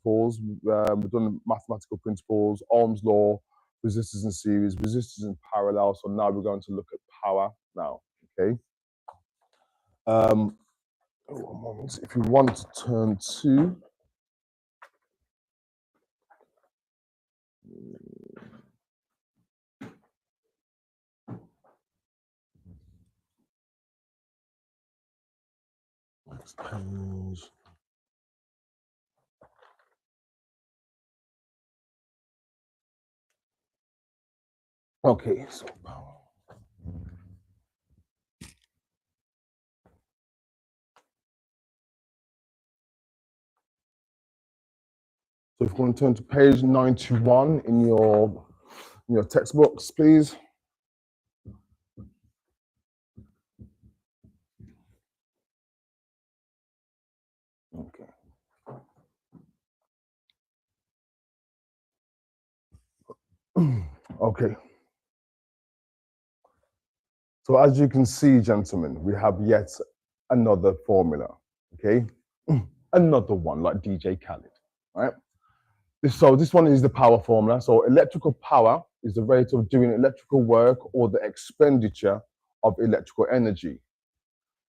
principles. We've done mathematical principles, Ohm's law, resistors in series, resistors in parallel. So now we're going to look at power now, okay? One moment. If you want to turn to next page. Okay, so power. So if you want to turn to page 91 in your textbooks, please. Okay. Okay. So as you can see, gentlemen, we have yet another formula, okay? Another one, like DJ Khaled, right? So this one is the power formula. So electrical power is the rate of doing electrical work or the expenditure of electrical energy.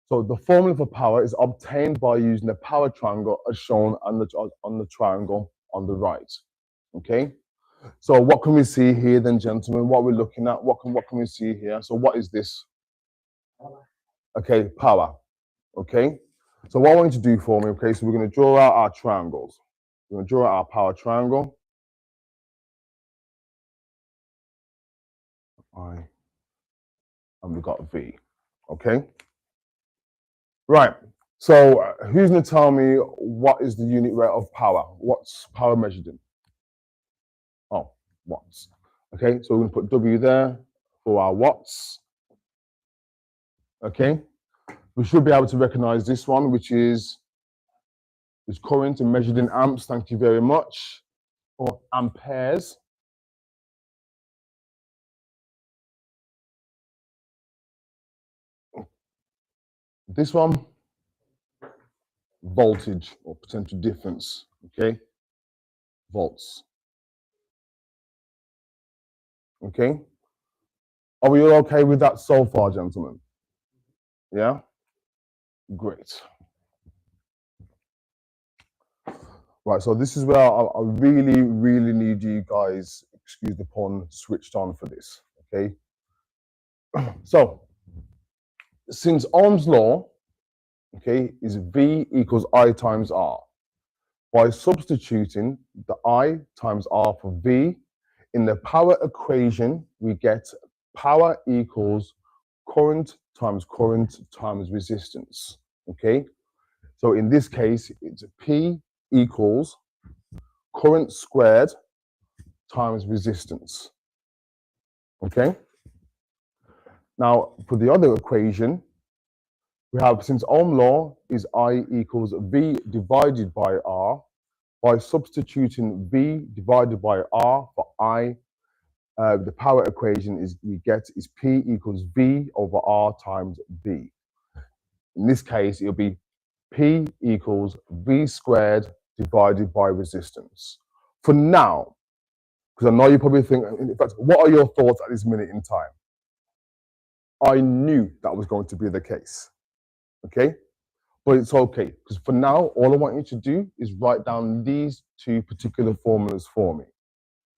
So the formula for power is obtained by using the power triangle as shown on the triangle on the right, okay? So what can we see here then, gentlemen? What we're looking at, what can we see here? So what is this? Okay, power, okay? So what I want you to do for me, okay, so we're going to draw out our triangles. We're going to draw out our power triangle. I, and we got V, okay? Right, so who's going to tell me what is the unit rate of power? What's power measured in? Oh, watts. Okay, so we're going to put W there for our watts. Okay, we should be able to recognize this one, which is current and measured in amps. Thank you very much. Or amperes. This one, voltage or potential difference. Okay, volts. Okay, are we all okay with that so far, gentlemen? Yeah, great. Right, so this is where I really, really need you guys, excuse the pun, switched on for this, okay? So, since Ohm's law, okay, is V equals I times R, by substituting the I times R for V, in the power equation, we get power equals current times resistance, okay? So in this case, it's P equals current squared times resistance, okay? Now, for the other equation, we have, since Ohm law is I equals V divided by R, by substituting V divided by R for I, the power equation we get is P equals V over R times V. In this case, it'll be P equals V squared divided by resistance. For now, because I know you probably think, in fact, what are your thoughts at this minute in time? I knew that was going to be the case, okay? But it's okay, because for now, all I want you to do is write down these two particular formulas for me.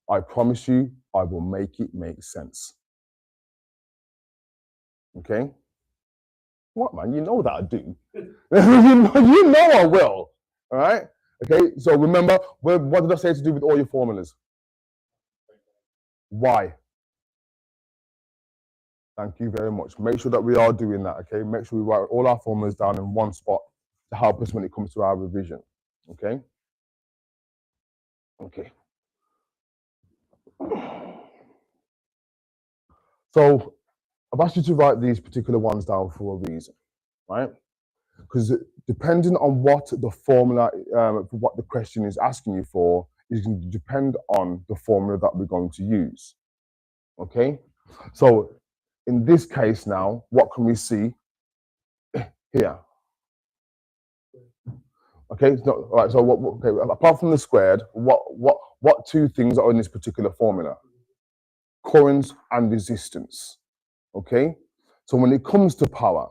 I promise you, I will make it make sense. Okay? What, man? You know that I do. you know I will. All right? Okay, so remember, what did I say to do with all your formulas? Why? Thank you very much. Make sure that we are doing that, okay? Make sure we write all our formulas down in one spot to help us when it comes to our revision, okay? Okay. So I've asked you to write these particular ones down for a reason, right? Because depending on what the formula, what the question is asking you for, is going to depend on the formula that we're going to use, okay? So in this case now, what can we see here? Okay, all right. So okay, apart from the squared, what two things are in this particular formula? Current and resistance. Okay, so when it comes to power,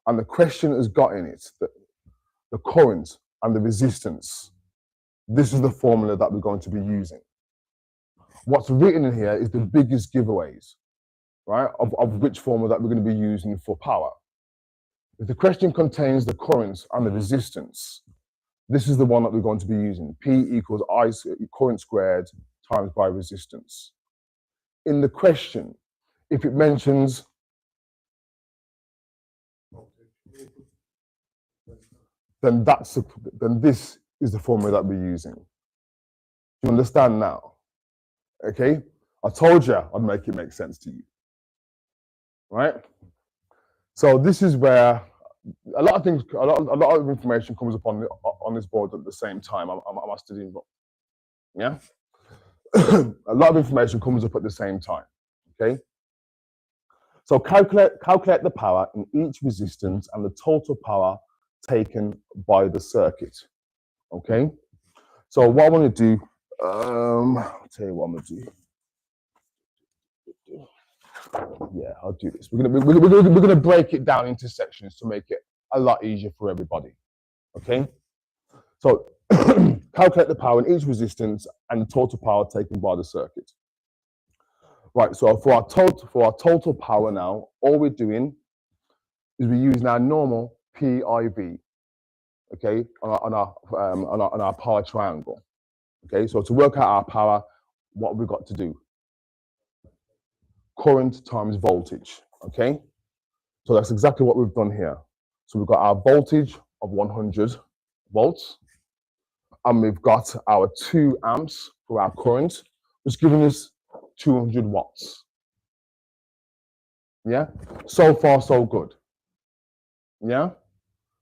and the question has got in it the current and the resistance, this is the formula that we're going to be using. What's written in here is the biggest giveaways, right, of which formula that we're going to be using for power. If the question contains the current and the resistance, this is the one that we're going to be using. P equals I current squared times by resistance. In the question, if it mentions then this is the formula that we're using. Do you understand now? Okay, I told you I'd make it make sense to you, right? So this is where a lot of things, a lot of information comes up on this board at the same time. I must admit, yeah. A lot of information comes up at the same time. Okay. So calculate the power in each resistance and the total power taken by the circuit. Okay. So what I want to do, I'll tell you what I'm going to do. Yeah, I'll do this. We're gonna break it down into sections to make it a lot easier for everybody. Okay. So calculate the power in each resistance and the total power taken by the circuit. Right. So for our total power now, all we're doing is we're using our normal PIV. Okay, on our power triangle. Okay. So to work out our power, what we've got to do? Current times voltage. Okay. So that's exactly what we've done here. So we've got our voltage of 100 volts, and we've got our 2 amps for our current, which is giving us 200 watts. Yeah? So far, so good. Yeah?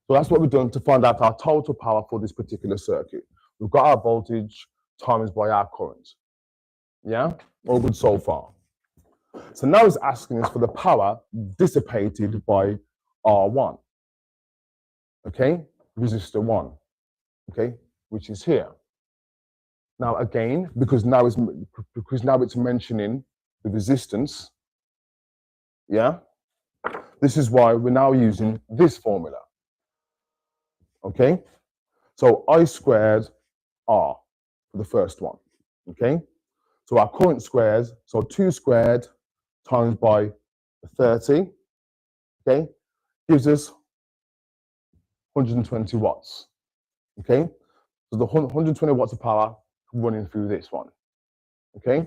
So that's what we've done to find out our total power for this particular circuit. We've got our voltage times by our current. Yeah? All good so far. So now it's asking us for the power dissipated by R1. Okay? Resistor 1. Okay? Which is here. Now again, because now it's mentioning the resistance, yeah, this is why we're now using this formula. Okay, so I squared R for the first one. Okay, so our current squares, so 2 squared times by 30, okay, gives us 120 watts. Okay, so the 120 watts of power running through this one. Okay,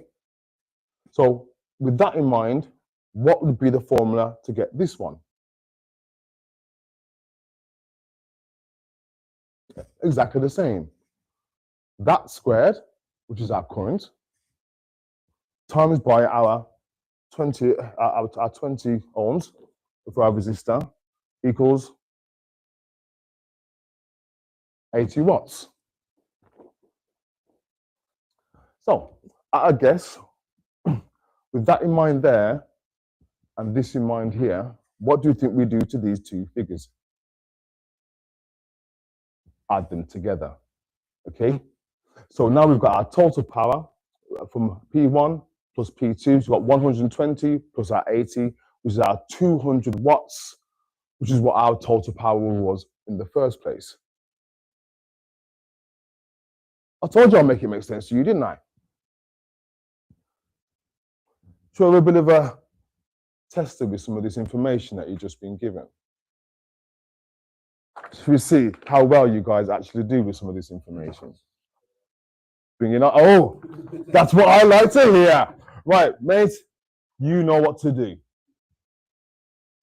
so with that in mind, what would be the formula to get this one? Exactly the same. That squared, which is our current, times by our 20 ohms for our resistor equals 80 watts. So, I guess, with that in mind there, and this in mind here, what do you think we do to these two figures? Add them together. Okay? So now we've got our total power from P1 plus P2. So we've got 120 plus our 80, which is our 200 watts, which is what our total power was in the first place. I told you I'll make it make sense to you, didn't I? So we're a bit of a tester with some of this information that you've just been given. So we see how well you guys actually do with some of this information. Bringing up, oh, that's what I like to hear. Right, mate, you know what to do.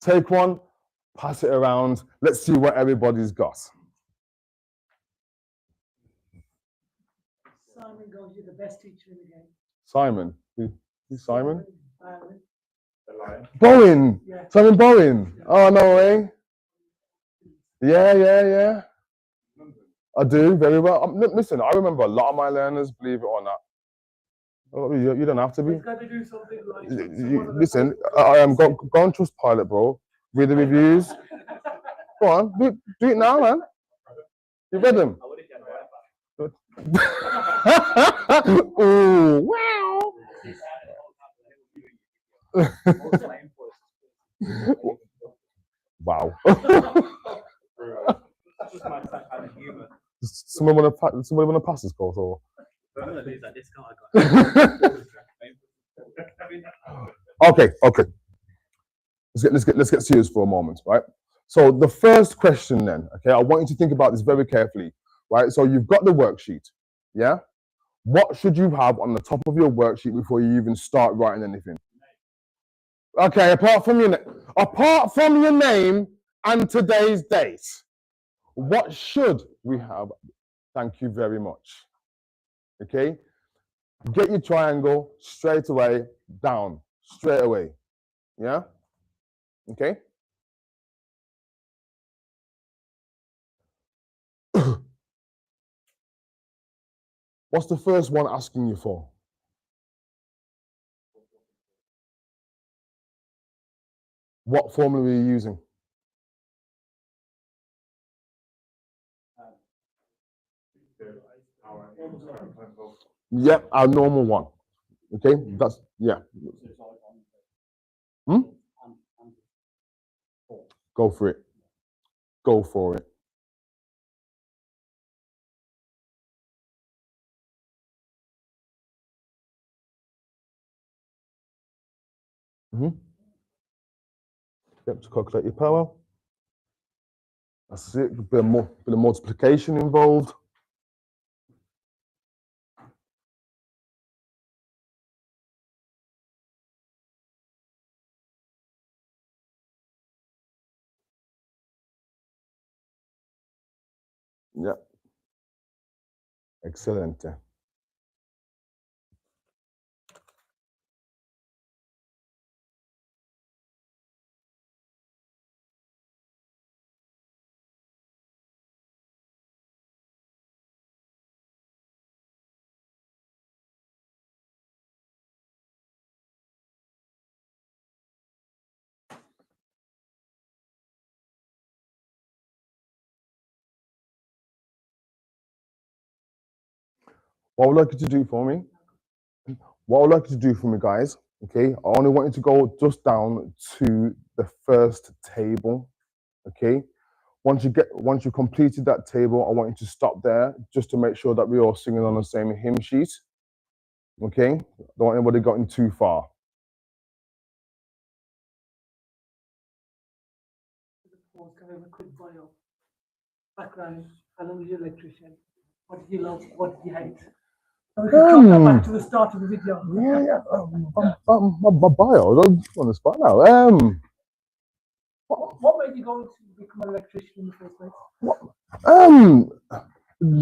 Take one, pass it around. Let's see what everybody's got. Simon goes, you're the best teacher in the game. Simon. Who's Simon? Simon. Bowen. Yeah. Simon Bowen. Yeah. Oh, no way. Yeah. I do very well. Listen, I remember a lot of my learners, believe it or not. Oh, you don't have to be. We've got to do something like listen, go on Trustpilot, bro. Read the reviews. Go on, do it now, man. You read them? I would have Good. Ooh, wow. Wow. That's just my kind of humor. Somebody want to pass this course or? I'm gonna lose that discount I got. Okay. Let's get serious for a moment, right? So the first question then, okay, I want you to think about this very carefully, right? So you've got the worksheet, yeah? What should you have on the top of your worksheet before you even start writing anything? Okay, apart from your name and today's date, what should we have? Thank you very much. Okay, get your triangle straight away down, straight away. Yeah. Okay. What's the first one asking you for? What formula are you using? Yep, our normal one. Okay, that's yeah. Go for it. Go for it. Yep, to calculate your power. That's it. A bit of multiplication involved. Yep. Excellent. What I would like you to do for me, guys, okay, I only want you to go just down to the first table, okay? Once you completed that table, I want you to stop there just to make sure that we're all singing on the same hymn sheet, okay? Don't want anybody getting too far. Kind of a quick bio. Background, how long was your electrician? What did you love? What did you hate? So we can come back to the start of the video. Yeah. My bio. I don't want to spot now. What made you go to become an electrician in the first place?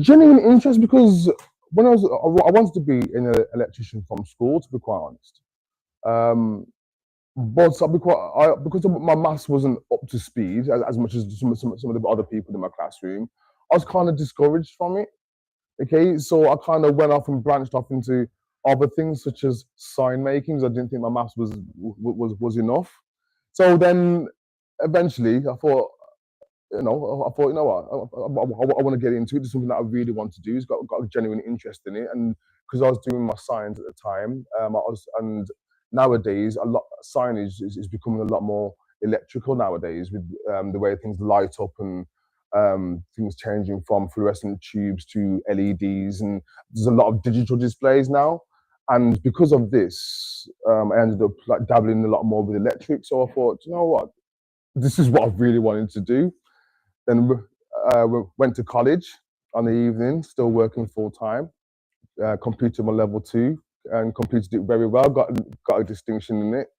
Genuine interest because when I wanted to be an electrician from school, to be quite honest. But because my maths wasn't up to speed as much as some of the other people in my classroom, I was kind of discouraged from it. Okay, so I kind of went off and branched off into other things such as sign making. I didn't think my maths was enough. So then, eventually, I thought, you know what, I want to get into it. It's something that I really want to do. It's got a genuine interest in it, and because I was doing my science at the time, and nowadays a lot signage is becoming a lot more electrical nowadays with the way things light up and things changing from fluorescent tubes to LEDs, and there's a lot of digital displays now. And because of this, I ended up like dabbling a lot more with electric. So I thought, you know what, this is what I really wanted to do. Then we went to college on the evening, still working full time. Completed my level 2 and completed it very well. Got a distinction in it.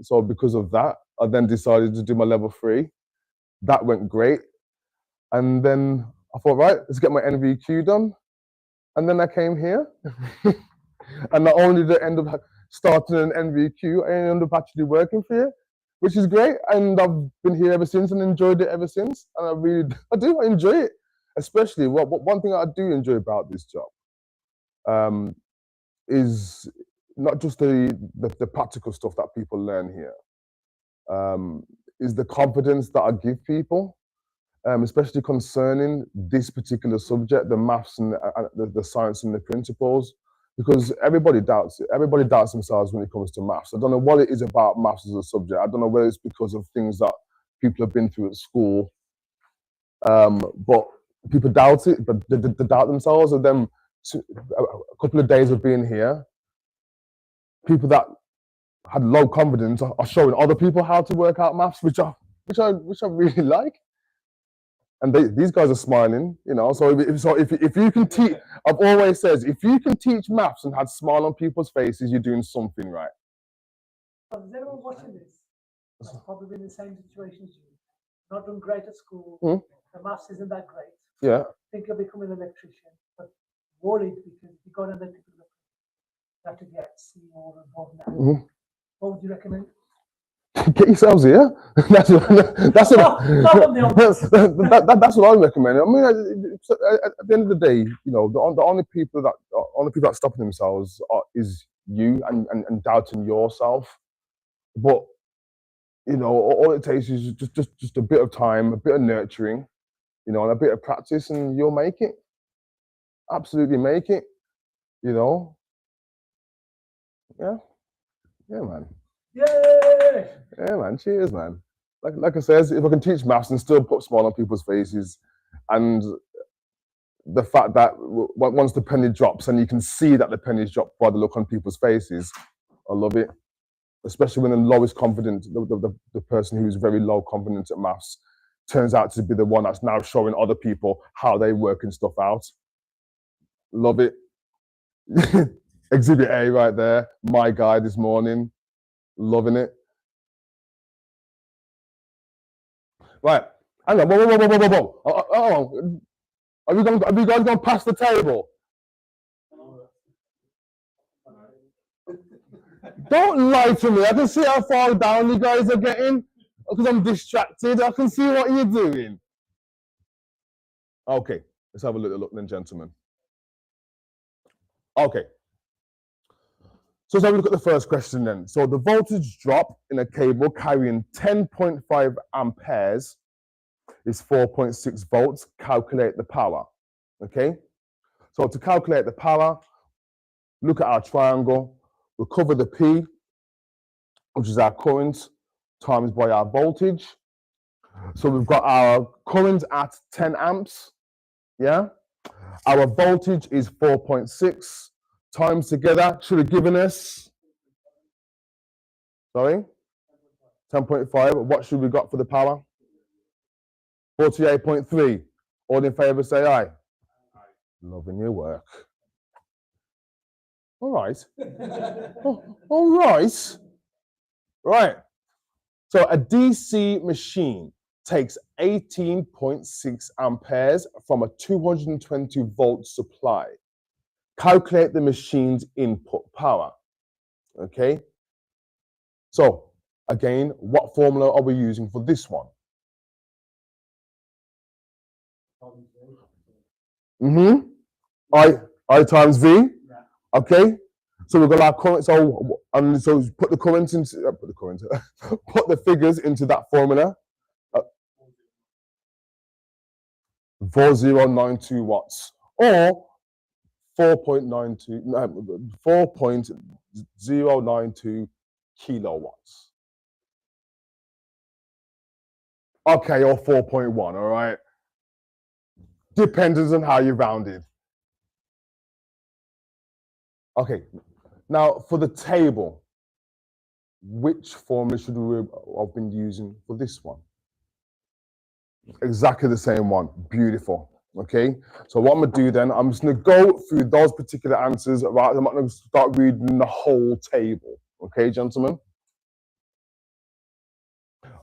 So because of that, I then decided to do my level 3. That went great. And then I thought, right, let's get my NVQ done. And then I came here. And not only did I end up starting an NVQ, I ended up actually working for you, which is great. And I've been here ever since and enjoyed it ever since. And I enjoy it. Especially one thing I do enjoy about this job is not just the practical stuff that people learn here, is the confidence that I give people especially concerning this particular subject, the maths and the science and the principles, because everybody doubts it. Everybody doubts themselves when it comes to maths. I don't know what it is about maths as a subject. I don't know whether it's because of things that people have been through at school, but people doubt it, but they doubt themselves. And then a couple of days of being here, people that had low confidence are showing other people how to work out maths, which I really like. And these guys are smiling, you know. So if you can teach, I've always says, if you can teach maths and have smile on people's faces, you're doing something right. Is anyone watching this? That's probably been in the same situation as you. Not doing great at school. The maths isn't that great. Yeah. Think of becoming an electrician, but worried because you got an electrical you have to get C or above now. What would you recommend? Get yourselves here. That's what I recommend. I mean, at the end of the day, you know, the only people that stopping themselves is you and doubting yourself. But you know, all it takes is just a bit of time, a bit of nurturing, you know, and a bit of practice, and you'll make it. Absolutely make it. You know. Yeah, man. Yay! Yeah, man. Cheers, man. Like I says, if I can teach maths and still put a smile on people's faces, and the fact that once the penny drops and you can see that the penny's dropped by the look on people's faces, I love it. Especially when the lowest confident, the person who's very low confidence at maths turns out to be the one that's now showing other people how they working stuff out. Love it. Exhibit A right there. My guy this morning. Loving it. Right. Hang on. Whoa. Oh, are you guys going to pass the table? Don't lie to me. I can see how far down you guys are getting because I'm distracted. I can see what you're doing. Okay. Let's have a little look then, gentlemen. Okay. So let's have a look at the first question then. So the voltage drop in a cable carrying 10.5 amperes is 4.6 volts. Calculate the power. Okay. So to calculate the power, look at our triangle. We'll cover the P, which is our current, times by our voltage. So we've got our current at 10 amps. Yeah. Our voltage is 4.6 times together should have given us, sorry, 10.5. What should we got for the power? 48.3. All in favour say aye. Loving your work. All right. All right. Right. So a DC machine takes 18.6 amperes from a 220 volt supply. Calculate the machine's input power. Okay. So again, what formula are we using for this one? I times V. Okay. So we've got our current. So put the current into put the figures into that formula. 4092 watts or 4.092 kilowatts. Okay, or 4.1. All right. Depends on how you rounded. Okay. Now for the table, which formula should we have been using for this one? Exactly the same one. Beautiful. Okay. So what I'm gonna do then, I'm just gonna go through those particular answers. Right. I'm not gonna start reading the whole table. Okay, gentlemen.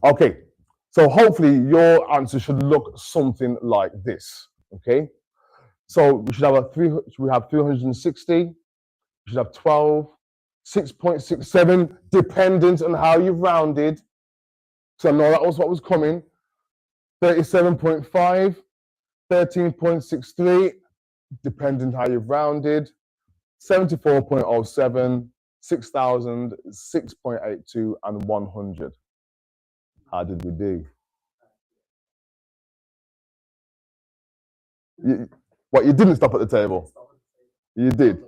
Okay. So hopefully your answer should look something like this. Okay. So we should have 360. We should have 12, 6.67, dependent on how you've rounded. So I know that was what was coming. 37.5, 13.63, depending how you've rounded, 74.07, 6,000, 6.82, and 100. How did we do? What, you didn't stop at the table? You did.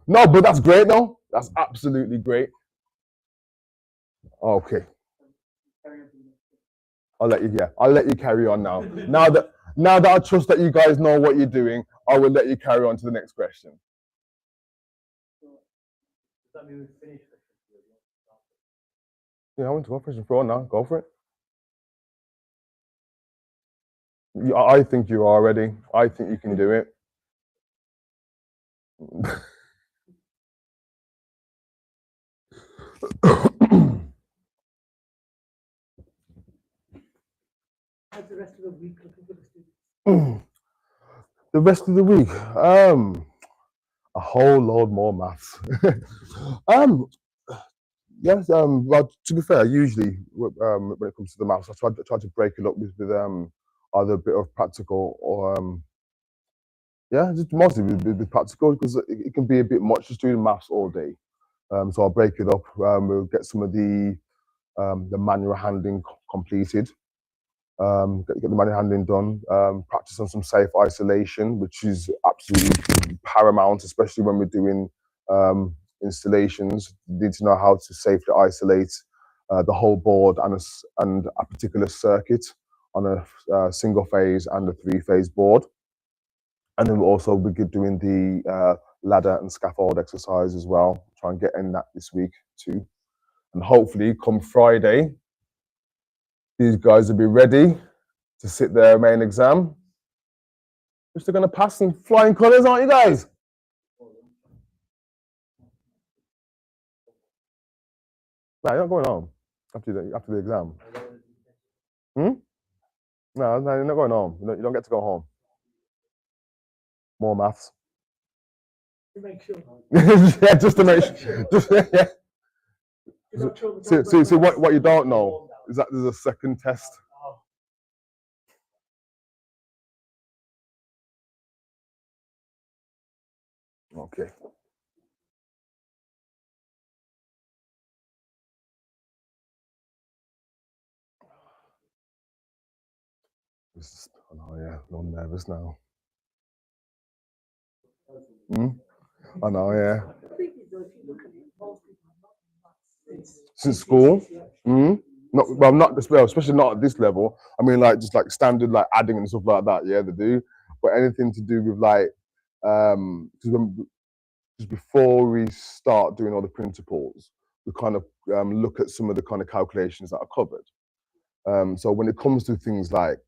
No, but that's great though. That's absolutely great. Okay. I'll let you. Yeah, I'll let you carry on now. Now that I trust that you guys know what you're doing, I will let you carry on to the next question. Yeah, I went to go question 4 now. Go for it. I think you are ready. I think you can do it. How's the rest of the week looking for the students? The rest of the week, a whole load more maths. Yes. Well, to be fair, usually when it comes to the maths, I try to break it up with either a bit of practical or yeah, just mostly with practical because it can be a bit much just doing maths all day. So I'll break it up. We'll get some of the manual handling completed. Get the manual handling done. Practice on some safe isolation, which is absolutely paramount, especially when we're doing installations. You need to know how to safely isolate the whole board and a particular circuit on a single phase and a 3-phase board. And then we'll also be doing the ladder and scaffold exercise as well. Try and get in that this week too. And hopefully come Friday, these guys will be ready to sit their main exam, which they're going to pass in flying colours, aren't you guys? No, you're not going home after the exam. No, you're not going home. You don't get to go home. More maths. To make sure. Yeah, just to make sure. Yeah. So what you don't know is that there's a second test. Okay. Oh yeah, I'm nervous now. I know, yeah. Since school, not well, not this well, especially not at this level. I mean, like just like standard like adding and stuff like that. Yeah, they do. But anything to do with like, just before we start doing all the principles, we kind of look at some of the kind of calculations that are covered. So when it comes to things like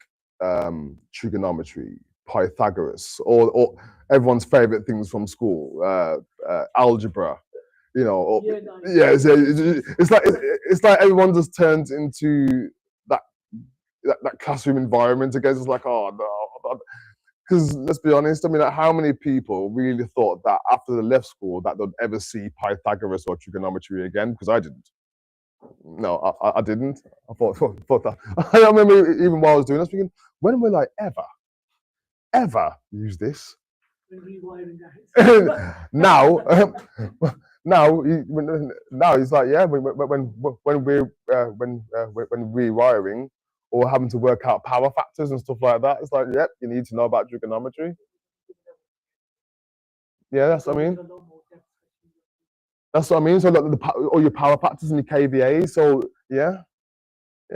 trigonometry, Pythagoras, or everyone's favorite things from school, algebra, you know, yeah, it's like everyone just turns into that classroom environment again. It's like, oh no, because let's be honest, I mean, like, how many people really thought that after they left school that they'd ever see Pythagoras or trigonometry again? Because I didn't. No, I didn't. I thought that. I remember even while I was doing this, thinking, when will I ever use this? Now, now it's like, yeah, when we're rewiring or having to work out power factors and stuff like that, it's like, yep, you need to know about trigonometry. Yeah, that's what I mean. That's what I mean. So like all your power factors and your KVAs. So yeah,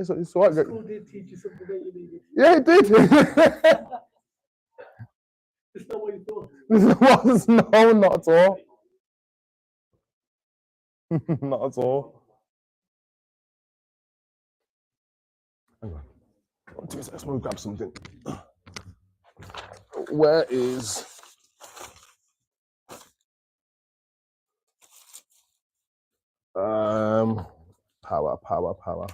so it's all right. School did teach you something that you needed. Yeah, it did. It's not what you thought. No, not at all. Not at all. Hang on. Let's go grab something. Where is? Power.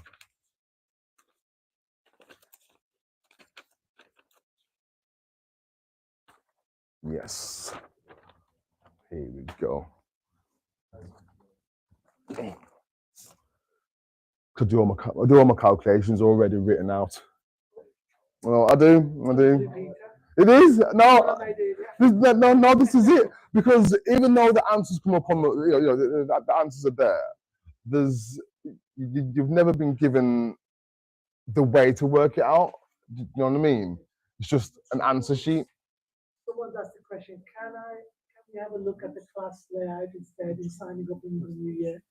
Yes. Here we go. Could do all my calculations already written out. Well, I do. It is no. This is it, because even though the answers come up on the answers are there. You've never been given the way to work it out. You know what I mean? It's just an answer sheet. Someone asked the question, can we have a look at the class layout instead in signing up in the new year?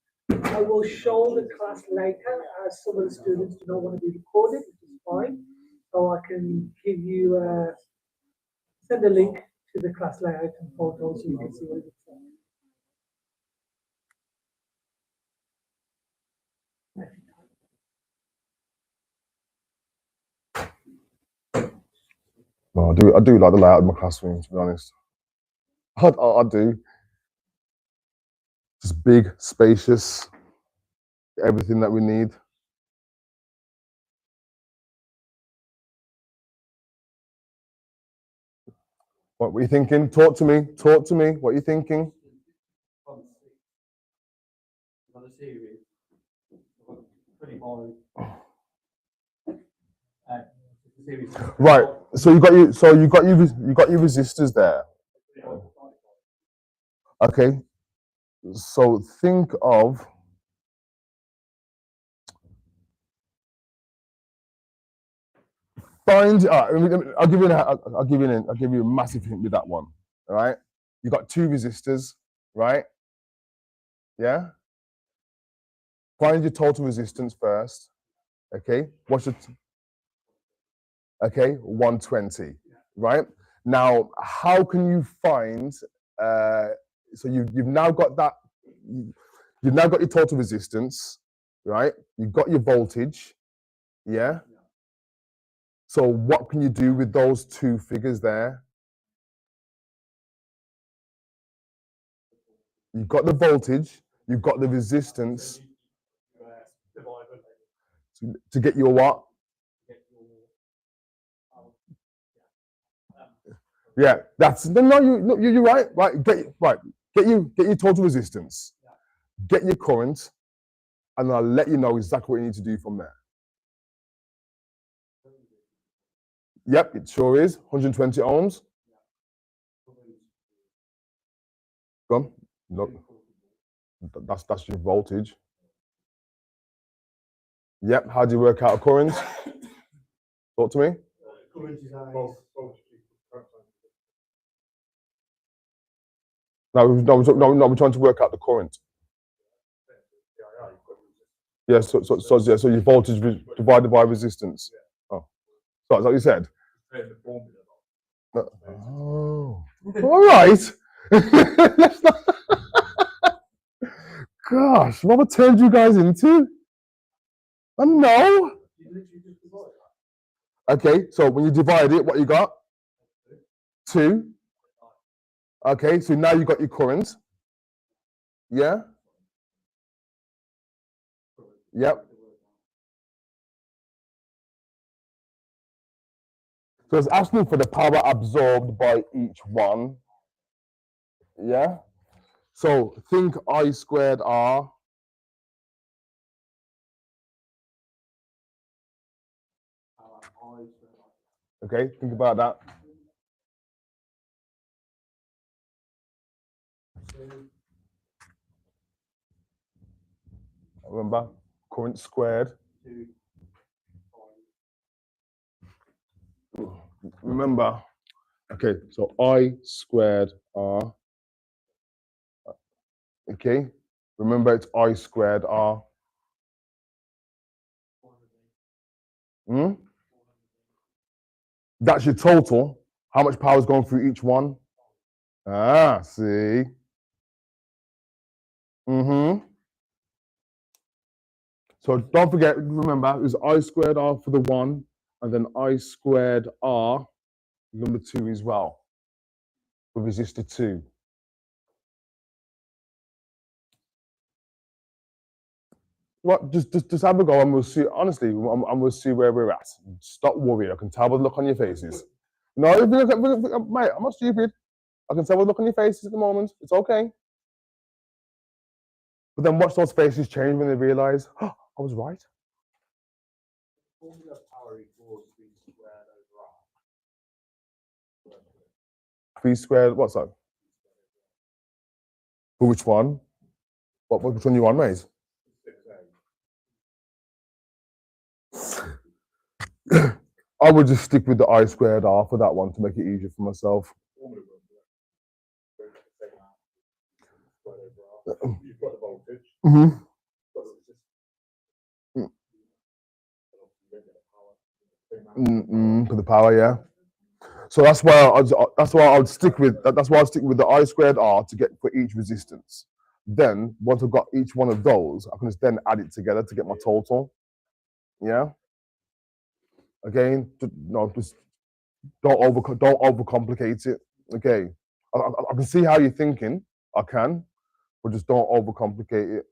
I will show the class later as some of the students do not want to be recorded, which is fine. So I can give you, send a link to the class layout and photos so you can see what it looks like. No, I do like the layout of my classroom, to be honest. I do. Just big, spacious, everything that we need. What were you thinking? Talk to me. Talk to me. What are you thinking? Right. So you got your resistors there. Okay. So think of find. I'll give you a massive hint with that one. All right. You got two resistors, right? Yeah. Find your total resistance first. Okay. What's your okay 120, right? Now, how can you find? So you've now got that. You've now got your total resistance, right? You've got your voltage, yeah. So what can you do with those two figures there? You've got the voltage, you've got the resistance to get your what? Yeah, that's you're right. Right, get your total resistance, get your current, and I'll let you know exactly what you need to do from there. Yep, it sure is 120 ohms. Go on. Look, that's your voltage. Yep. How do you work out a current? Talk to me. No, we're trying to work out the current. Yeah, so your voltage divided by resistance. Oh, so is that what you said? Oh, all right. Gosh, what turned you guys into? I know. Okay, so when you divide it, what you got? 2. Okay, so now you got your current. Yeah. Yep. So it's asking for the power absorbed by each one. Yeah. So think I squared R. Okay, think about that. Remember, current squared. Remember, okay, so I squared R. Okay, remember it's I squared R. That's your total. How much power is going through each one? Ah, see. So don't forget, remember, it's I squared R for the 1, and then I squared R, number 2 as well, for resistor 2. What? Just have a go, and we'll see. Honestly, and we'll see where we're at. Stop worrying. I can tell by the look on your faces. No, mate, I'm not stupid. I can tell by the look on your faces at the moment. It's okay. But then watch those faces change when they realise, oh, I was right. V squared, what's that? For which one? Which one you want, mate? I would just stick with the I squared R for that one to make it easier for myself. You've got the voltage. Mm-hmm. For the power, yeah. So that's why I would stick with the I squared R to get for each resistance. Then once I've got each one of those, I can just then add it together to get my total. Yeah. Again, no, just don't overcomplicate it. Okay. I can see how you're thinking. I can, but just don't overcomplicate it.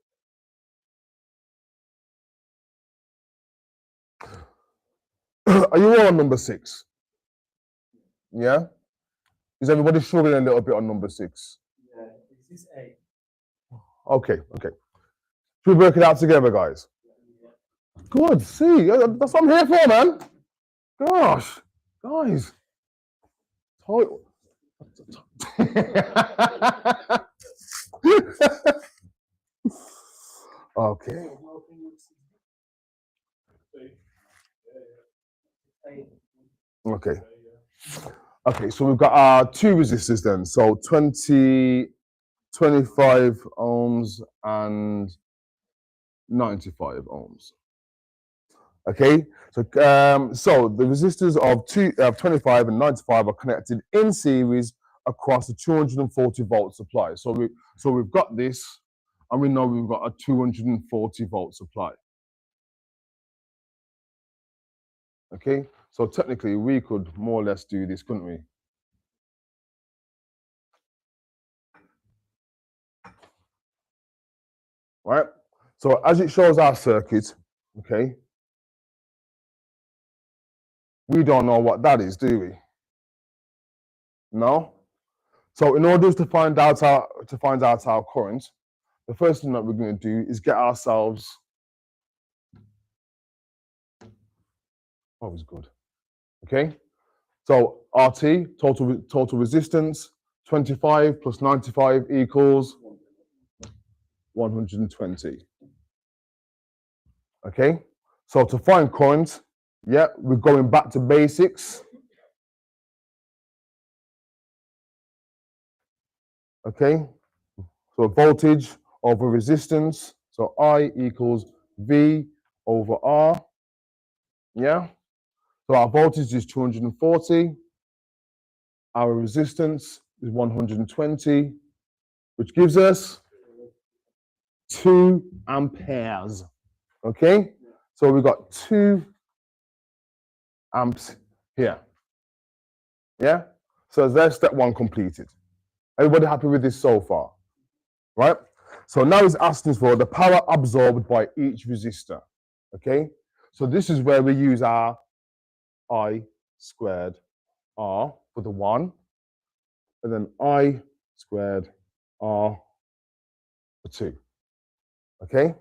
Are you all on number 6? Yeah. Is everybody struggling a little bit on number 6? Yeah, this is A. Okay. Should we work it out together, guys? Good. See, that's what I'm here for, man. Gosh, guys. Okay. Okay, so we've got our 2 resistors then. So 25 ohms and 95 ohms. Okay, so the resistors of 25 and 95 are connected in series across a 240 volt supply. So we've got this, and we know we've got a 240 volt supply. Okay, so technically we could more or less do this, couldn't we? Right. So as it shows our circuit, okay, we don't know what that is, do we? No. So in order to find out our current, the first thing that we're going to do is get ourselves. Always good. Okay. So RT, total resistance, 25 plus 95 equals 120. Okay. So to find current, yeah, we're going back to basics. Okay. So voltage over resistance. So I equals V over R. Yeah. So our voltage is 240. Our resistance is 120, which gives us 2 amperes. Okay. So we've got 2 amps here. Yeah. So there's step 1 completed. Everybody happy with this so far? Right. So now it's asking for the power absorbed by each resistor. Okay. So this is where we use our I squared R for the 1, and then I squared R for 2. Okay.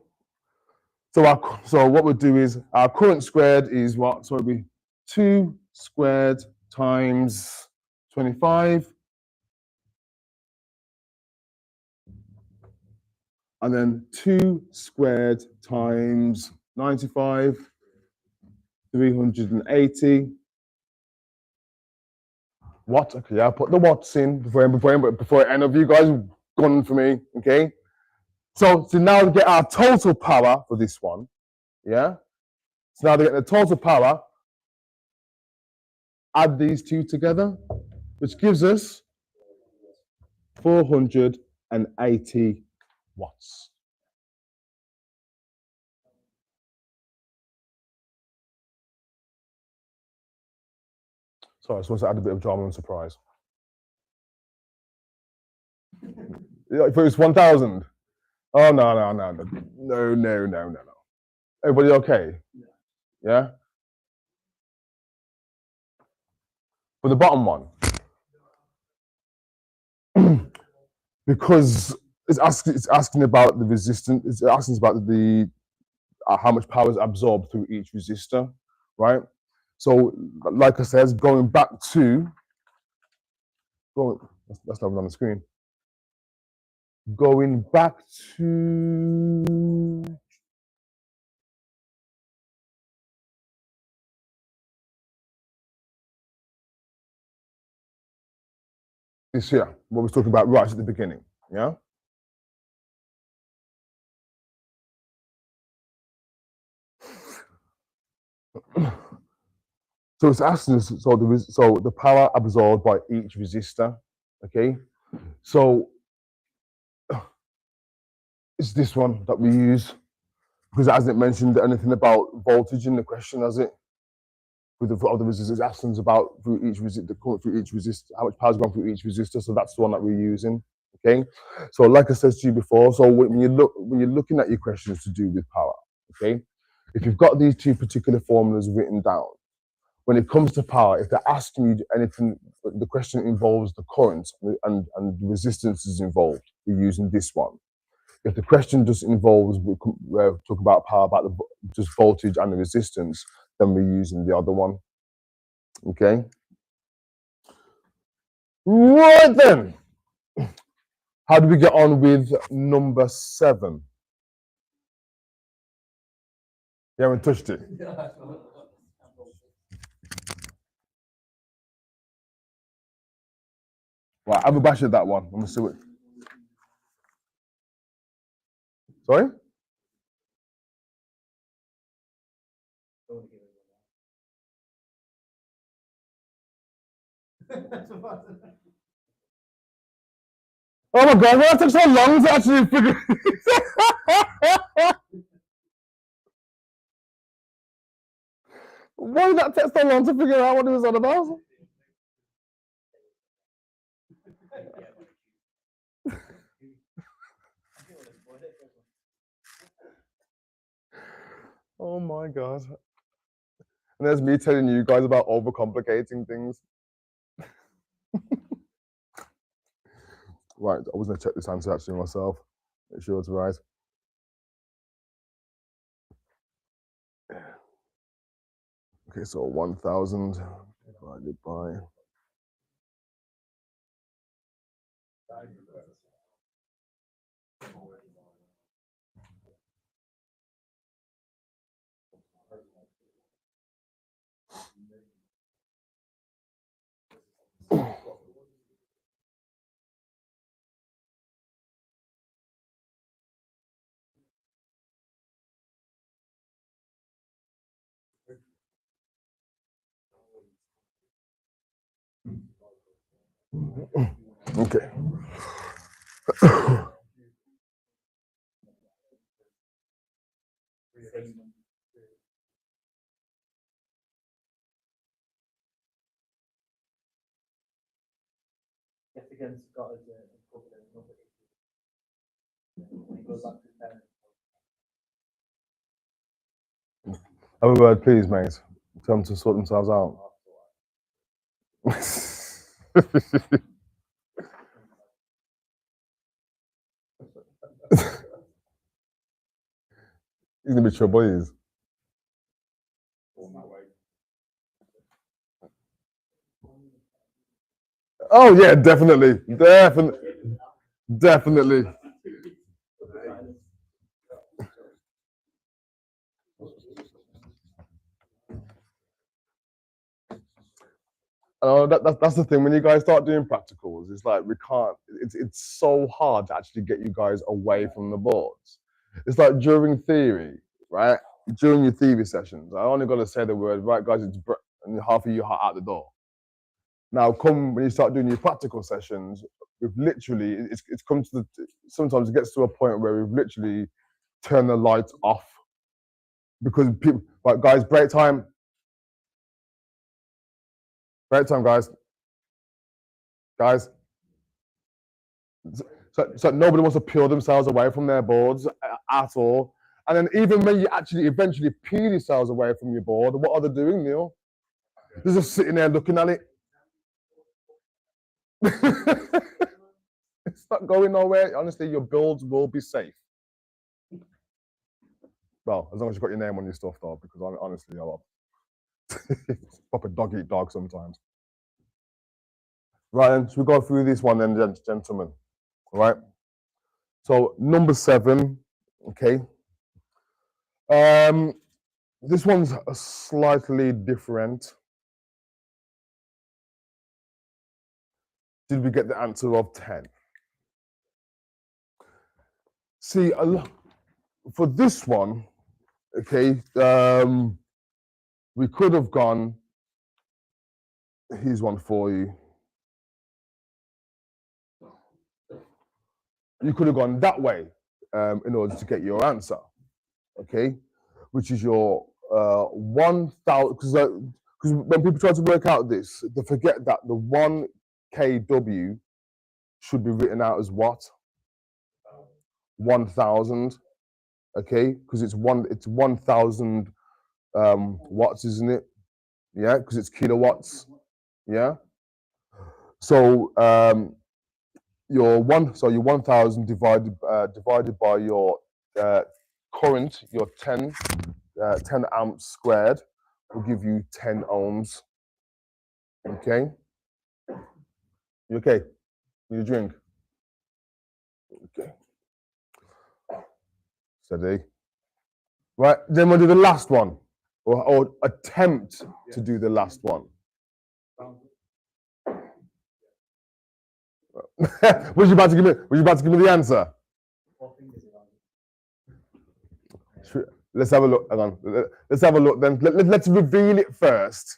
So what we'll do is our current squared is what? So it'll be 2 squared times 25, and then 2 squared times 95, 380. What? Okay, I'll put the watts in before any of you guys gone for me. Okay. So now to get our total power for this one, yeah. So now to get the total power, add these 2 together, which gives us 480 watts. Sorry, I just want to add a bit of drama and surprise. If it was 1,000. Oh no. Everybody okay? Yeah. For the bottom one, because it's asking about the resistance. It's asking about the how much power is absorbed through each resistor, right? So, like I said, going back to that's not on the screen. Going back to This here, what we was talking about right at the beginning, yeah? So it's asking us, so the power absorbed by each resistor, okay? So it's this one that we use because it hasn't mentioned anything about voltage in the question, has it? With the other resistors, it's asking us about through each resistor, the current through each resistor, how much power's gone through each resistor. So that's the one that we're using, okay? So like I said to you before, so when you're looking at your questions to do with power, okay? If you've got these two particular formulas written down, when it comes to power, if they're asking you anything, the question involves the current and the resistance is involved, we're using this one. If the question just involves, we're talking about power, about just voltage and the resistance, then we're using the other one. Okay? Right then. How do we get on with number 7? You haven't touched it? Right, have a bash at that one. I'm gonna see what. Sorry? Oh my god, why it took so long to actually figure Why did that take so long to figure out what it was all about? Oh my god. And there's me telling you guys about overcomplicating things. Right, I was gonna check this answer actually myself. Make sure it's right. Okay, so 1,000 divided by. Okay. Have a word, please, mate. Tell them to sort themselves out. He's gonna be trouble, he is. Oh yeah, definitely, definitely. That's the thing. When you guys start doing practicals, it's like we can't. It's so hard to actually get you guys away from the boards. It's like during theory, right? During your theory sessions, I only got to say the word, right, guys. And half of you are out the door. Now, come when you start doing your practical sessions, we've literally it's come to the. Sometimes it gets to a point where we've literally turned the lights off because people, like, guys, break time. Break time, guys. Guys. So nobody wants to peel themselves away from their boards at all. And then even when you actually eventually peel yourselves away from your board, what are they doing, Neil? They're just sitting there looking at it. It's not going nowhere. Honestly, your builds will be safe. Well, as long as you've got your name on your stuff, though, because honestly, it's proper dog eat dog sometimes. Right, then, should we go through this one then, gentlemen? All right. So number 7, okay. This one's slightly different. did we get the answer of 10? See, for this one, okay, we could have gone, here's one for you. You could have gone that way in order to get your answer, okay, which is your 1,000, because when people try to work out this, they forget that the 1 kW should be written out as what? 1,000, okay, because it's 1,000 watts, isn't it? Yeah, because it's kilowatts. Yeah. So your 1,000 divided by your current, your 10 amps squared, will give you 10 ohms. Okay. You okay? Need a drink? Okay. Steady. Right. Then we'll do the last one, or attempt to do the last one. Was you about to give me the answer? Let's have a look. Hang on. Let's have a look then. Let's reveal it first.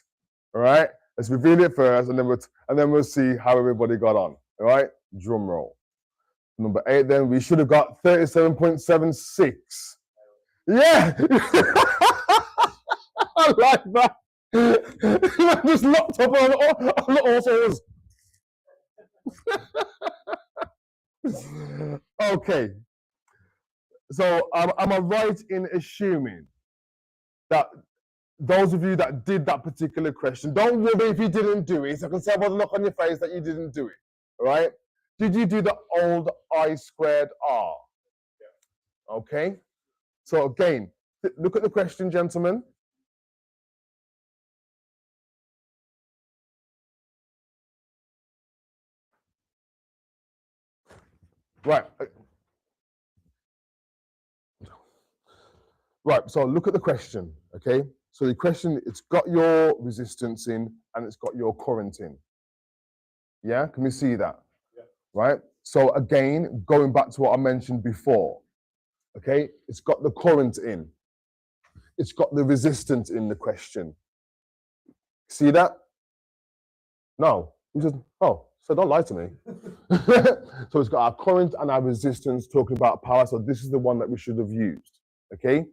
All right. Let's reveal it first, and then we'll see how everybody got on. All right. Drum roll. Number 8. Then we should have got 37.76. Yeah. I like that. Just locked up on all souls. Okay. So am I right in assuming that those of you that did that particular question, don't worry if you didn't do it. I can see by the look on your face that you didn't do it. All right? Did you do the old I squared R? Yeah. Okay. So again, look at the question, gentlemen. Right. Right. So look at the question. Okay. So the question, it's got your resistance in and it's got your current in. Yeah. Can we see that? Yeah. Right. So again, going back to what I mentioned before. Okay. It's got the current in. It's got the resistance in the question. See that? No. He says, oh, so don't lie to me. So it's got our current and our resistance talking about power. So this is the one that we should have used. Okay.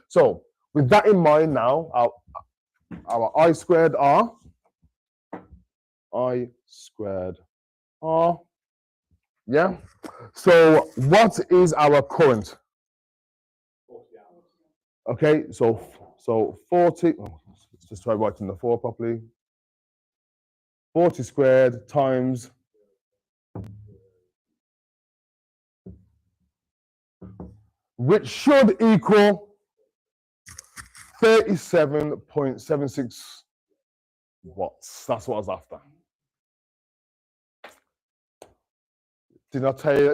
So with that in mind now, our I squared R. I squared R. Yeah. So what is our current? Okay. So 40. Oh, let's just try writing the 4 properly. 40 squared times which should equal 37.76 watts. That's what I was after. Did I tell you?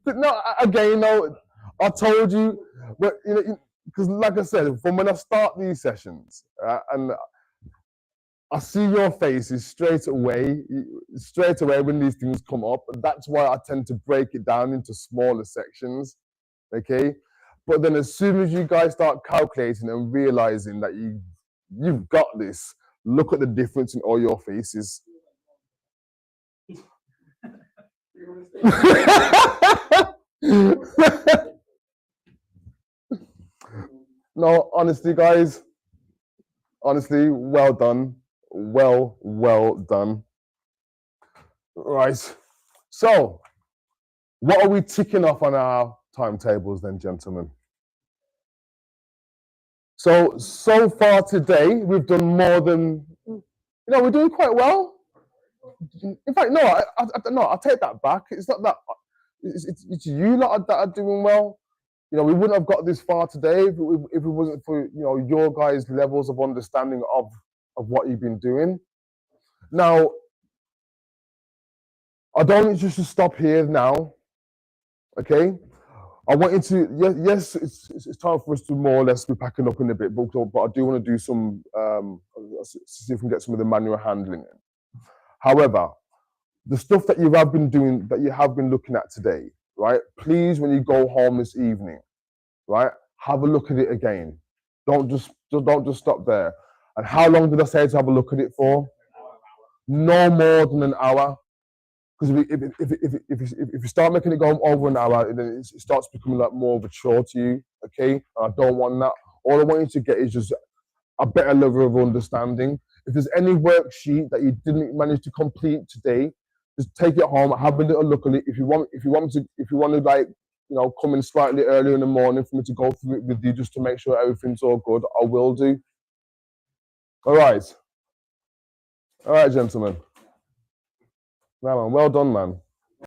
No, again, no. I told you, but you know, because like I said, from when I start these sessions, and I see your faces straight away when these things come up. That's why I tend to break it down into smaller sections, okay? But then as soon as you guys start calculating and realizing that you've got this, look at the difference in all your faces. No, honestly, guys, honestly, well done. Well done. Right. So, what are we ticking off on our timetables then, gentlemen? So far today, we've done more than, we're doing quite well. In fact, no, I take that back. It's not that, it's you lot that are doing well. We wouldn't have got this far today if it wasn't for, your guys' levels of understanding of what you've been doing. Now, I don't want you to stop here now, okay? I want you to, yes, it's time for us to more or less be packing up in a bit, but I do want to do some, see if we can get some of the manual handling in. However, the stuff that you have been doing, that you have been looking at today, right? Please, when you go home this evening, right, have a look at it again. Don't just stop there. And how long did I say to have a look at it for? No more than an hour. Because if you start making it go over an hour, then it starts becoming like more of a chore to you. Okay, and I don't want that. All I want you to get is just a better level of understanding. If there's any worksheet that you didn't manage to complete today, just take it home, have a little look at it. If you want to like, come in slightly earlier in the morning for me to go through it with you just to make sure everything's all good, I will do. All right, gentlemen. Nah, man, well done, man.